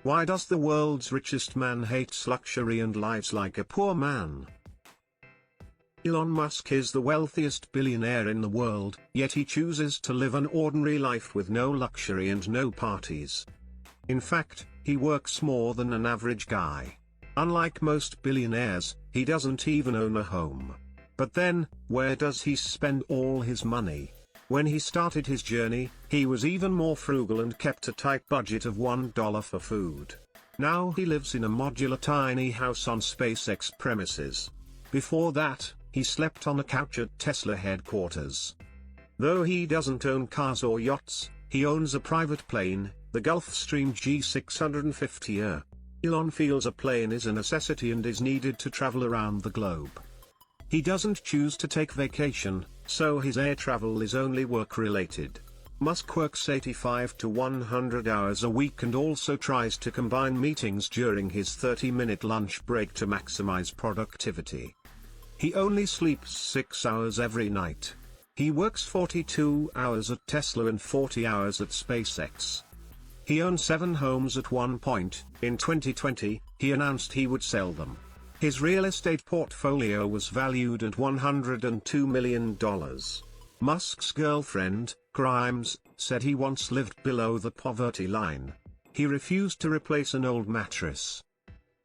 Why does the world's richest man hates luxury and lives like a poor man? Elon Musk is the wealthiest billionaire in the world, yet he chooses to live an ordinary life with no luxury and no parties. In fact, he works more than an average guy. Unlike most billionaires, he doesn't even own a home. But then, where does he spend all his money? When he started his journey, he was even more frugal and kept a tight budget of $1 for food. Now he lives in a modular tiny house on SpaceX premises. Before that, he slept on a couch at Tesla headquarters. Though he doesn't own cars or yachts, he owns a private plane, the Gulfstream G650R. Elon feels a plane is a necessity and is needed to travel around the globe. He doesn't choose to take vacation, so his air travel is only work-related. Musk works 85 to 100 hours a week and also tries to combine meetings during his 30-minute lunch break to maximize productivity. He only sleeps 6 hours every night. He works 42 hours at Tesla and 40 hours at SpaceX. He owned 7 homes at one point. In 2020, he announced he would sell them. His real estate portfolio was valued at $102 million. Musk's girlfriend, Grimes, said he once lived below the poverty line. He refused to replace an old mattress.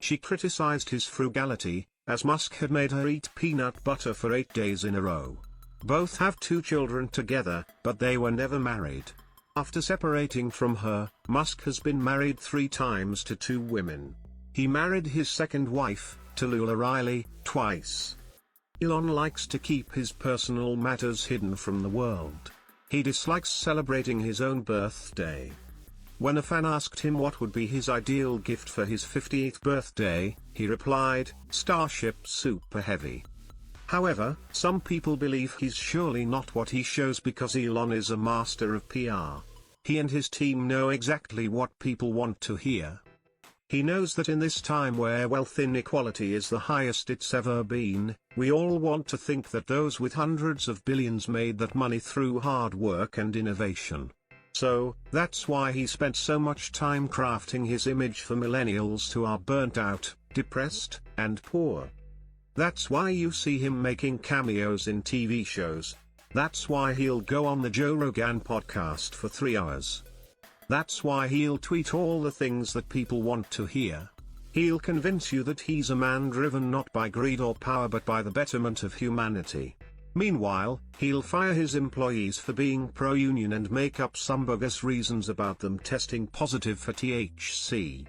She criticized his frugality, as Musk had made her eat peanut butter for 8 days in a row. Both have 2 children together, but they were never married. After separating from her, Musk has been married 3 times to 2 women. He married his second wife, Tallulah Riley, twice. Elon likes to keep his personal matters hidden from the world. He dislikes celebrating his own birthday. When a fan asked him what would be his ideal gift for his 50th birthday, he replied, "Starship Super Heavy." However, some people believe he's surely not what he shows because Elon is a master of PR. He and his team know exactly what people want to hear. He knows that in this time where wealth inequality is the highest it's ever been, we all want to think that those with hundreds of billions made that money through hard work and innovation. So, that's why he spent so much time crafting his image for millennials who are burnt out, depressed, and poor. That's why you see him making cameos in TV shows. That's why he'll go on the Joe Rogan podcast for 3 hours. That's why he'll tweet all the things that people want to hear. He'll convince you that he's a man driven not by greed or power but by the betterment of humanity. Meanwhile, he'll fire his employees for being pro-union and make up some bogus reasons about them testing positive for THC.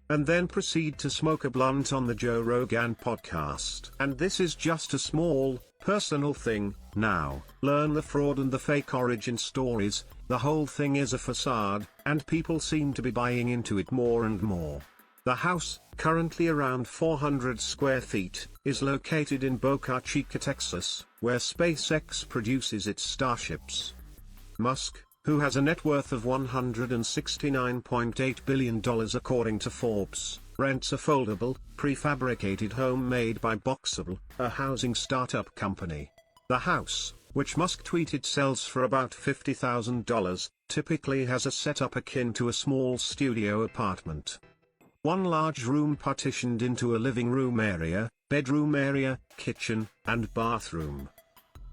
And then proceed to smoke a blunt on the Joe Rogan podcast. And this is just a small, personal thing. Now, learn the fraud and the fake origin stories. The whole thing is a facade, and people seem to be buying into it more and more. The house, currently around 400 square feet, is located in Boca Chica, Texas, where SpaceX produces its starships. Musk, who has a net worth of $169.8 billion according to Forbes, rents a foldable, prefabricated home made by Boxable, a housing startup company. The house, which Musk tweeted sells for about $50,000, typically has a setup akin to a small studio apartment. One large room partitioned into a living room area, bedroom area, kitchen, and bathroom.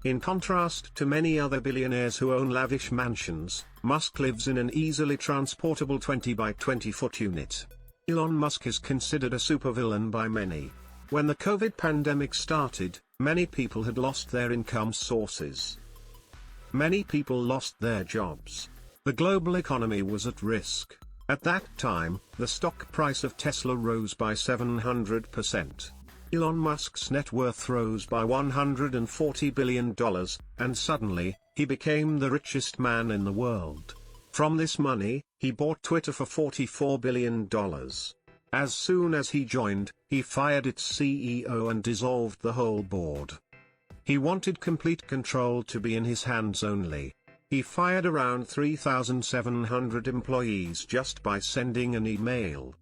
In contrast to many other billionaires who own lavish mansions, Musk lives in an easily transportable 20 by 20 foot unit. Elon Musk is considered a supervillain by many. When the COVID pandemic started, many people had lost their income sources. Many people lost their jobs. The global economy was at risk. At that time, the stock price of Tesla rose by 700%. Elon Musk's net worth rose by $140 billion, and suddenly, he became the richest man in the world. From this money, he bought Twitter for $44 billion. As soon as he joined, he fired its CEO and dissolved the whole board. He wanted complete control to be in his hands only. He fired around 3,700 employees just by sending an email.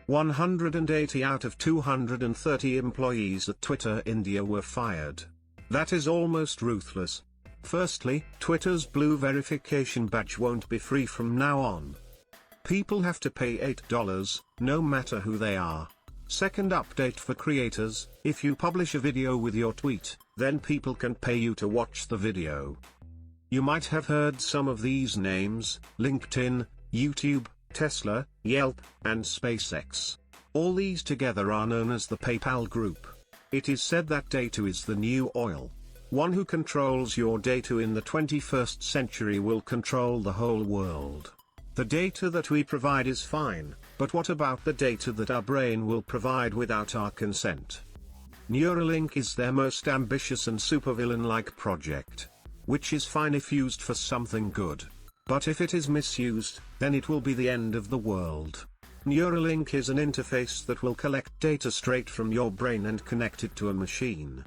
180 out of 230 employees at Twitter India were fired. That is almost ruthless. Firstly, Twitter's blue verification badge won't be free from now on. People have to pay $8, no matter who they are. Second update for creators: if you publish a video with your tweet, then people can pay you to watch the video. You might have heard some of these names: LinkedIn, YouTube, Tesla, Yelp, and SpaceX. All these together are known as the PayPal group. It is said that data is the new oil. One who controls your data in the 21st century will control the whole world. The data that we provide is fine, but what about the data that our brain will provide without our consent? Neuralink is their most ambitious and supervillain-like project. Which is fine if used for something good. But if it is misused, then it will be the end of the world. Neuralink is an interface that will collect data straight from your brain and connect it to a machine.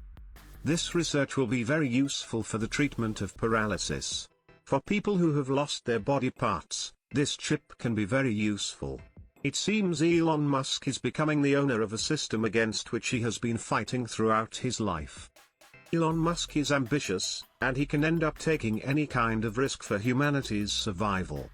This research will be very useful for the treatment of paralysis. For people who have lost their body parts, this chip can be very useful. It seems Elon Musk is becoming the owner of a system against which he has been fighting throughout his life. Elon Musk is ambitious, and he can end up taking any kind of risk for humanity's survival.